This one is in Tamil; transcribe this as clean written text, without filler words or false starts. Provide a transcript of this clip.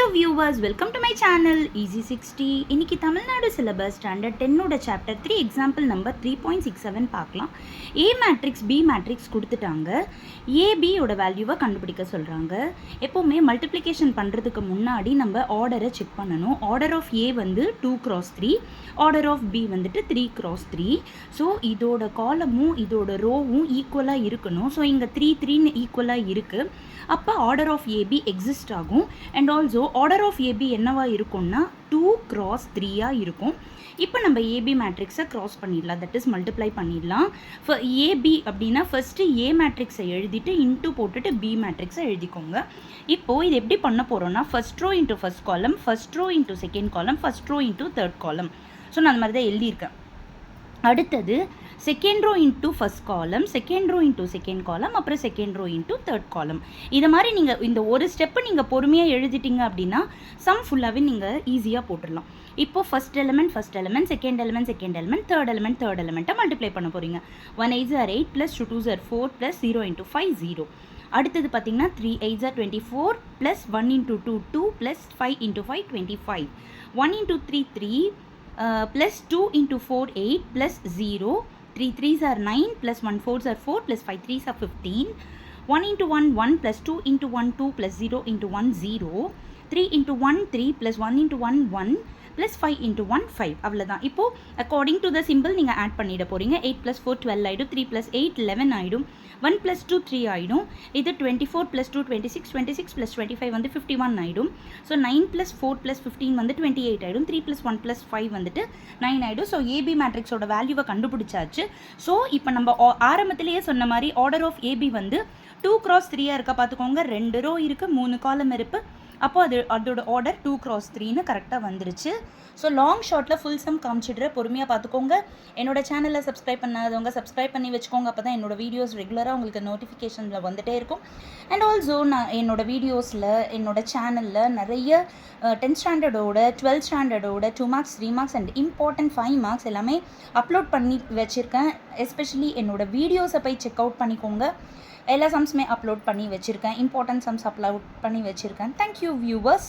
Hello viewers, welcome to my channel Easy 60. இன்னைக்கு Tamil Nadu syllabus standard 10 chapter 3 example number 3.67 பார்க்கலாம். A மேட்ரிக்ஸ் B மேட்ரிக்ஸ் கொடுத்துட்டாங்க. AB ஓட வேல்யூவை கண்டுபிடிக்க சொல்றாங்க. எப்பவுமே மல்டிப்ளிகேஷன் பண்றதுக்கு முன்னாடி நம்ம ஆர்டரை செக் பண்ணணும். ஆர்டர் ஆஃப் A வந்து 2x3, ஆர்டர் ஆஃப் B வந்துட்டு 3x3. ஸோ இதோட காலமும் இதோட ரோவும் ஈக்குவலாக இருக்கணும். ஸோ இங்கே 3 ஈக்குவலாக இருக்குது. அப்போ ஆர்டர் ஆஃப் ஏபி எக்ஸிஸ்ட் ஆகும். And also order of AB என்னவா இருக்கும்னா 2x3 இருக்கும். இப்போ நம்ம ஏபி மேட்ரிக்ஸை க்ராஸ் பண்ணிடலாம், தட் இஸ் மல்டிப்ளை பண்ணிடலாம். ஏபி அப்படின்னா ஃபஸ்ட்டு ஏ மேட்ரிக்ஸை எழுதிட்டு இன்ட்டு போட்டுட்டு பி மேட்ரிக்ஸை எழுதிக்கோங்க. இப்போது இது எப்படி பண்ண போகிறோன்னா first row into first column, first row into second column, first row into third column. So நான் அந்த மாதிரி தான் எழுதியிருக்கேன். அடுத்தது second row into first column, second row into second column, அப்புறம் செகண்ட் ரோ இன்ட்டு தேர்ட் காலம். இதை மாதிரி நீங்கள் இந்த ஒரு ஸ்டெப்பு நீங்கள் பொறுமையாக எழுதிட்டீங்க அப்படின்னா சம் ஃபுல்லாகவே நீங்கள் ஈஸியாக போட்டுடலாம். இப்போது first element, second element, third எலிமெண்ட்டை மல்டிப்ளை பண்ண போகிறீங்க. 1 8 are 8 + 2 2 are 4 + 0 × 5 0. அடுத்தது பார்த்தீங்கன்னா 3 8 are 24 + 1 × 2 2 + 5 × 5 25. 1 × 3 3 plus 2 × 4 8 plus 0, 3 3s are 9 plus 1 4s are 4 plus 5 3s are 15, 1 × 1 1 plus 2 × 1 2 plus 0 × 1 0, 3 × 1 3 plus 1 × 1 1 plus 5 × 1 5. அவ்வளோதான். இப்போது அக்கார்டிங் டு த சிம்பிள் நீங்கள் ஆட் பண்ணிட போகிறீங்க. 8 + 4 12 ஆகிடும், 3 + 8 11 ஆகிடும், 1 + 2 3 ஆகிடும். இது 24 + 2 26, 26 + 25 வந்து 51 ஆகிடும். ஸோ 9 + 4 + 15 வந்து 28 ஆகிடும், 3 + 1 + 5 வந்துட்டு 9 ஆகிடும். ஸோ ஏபி மேட்ரிக்ஸோட வேல்யூவை கண்டுபிடிச்சாச்சு. ஸோ இப்போ நம்ம ஆரம்பத்திலேயே சொன்ன மாதிரி ஆர்டர் ஆஃப் ஏபி வந்து 2x3 இருக்க பார்த்துக்கோங்க. 2 ரோ இருக்குது, 3 காலம் இருக்குது. அப்போது அதோட ஆர்டர் 2x3ன்னு கரெக்டாக வந்துருச்சு. ஸோ லாங் ஷார்ட்டில் ஃபுல் சம் காமிச்சிடுற, பொறுமையாக பார்த்துக்கோங்க. என்னோட சேனலில் சப்ஸ்கிரைப் பண்ணாதவங்க சப்ஸ்கிரைப் பண்ணி வச்சுக்கோங்க. அப்போ தான் என்னோடய வீடியோஸ் ரெகுலராக உங்களுக்கு நோட்டிஃபிகேஷனில் வந்துகிட்டே இருக்கும். அண்ட் ஆல்சோ நான் என்னோடய வீடியோஸில் என்னோடய சேனலில் நிறைய 10th ஸ்டாண்டர்டோட 12th ஸ்டாண்டர்டோட 2 marks 3 marks and important 5 marks எல்லாமே அப்லோட் பண்ணி வச்சுருக்கேன். எஸ்பெஷலி என்னோடய வீடியோஸை போய் செக் அவுட் பண்ணிக்கோங்க. எல்லா சம்ஸுமே அப்லோட் பண்ணி வச்சுருக்கேன், இம்பார்ட்டன்ட் சம்ஸ் அப்லோட் பண்ணி வச்சுருக்கேன். Thank you viewers.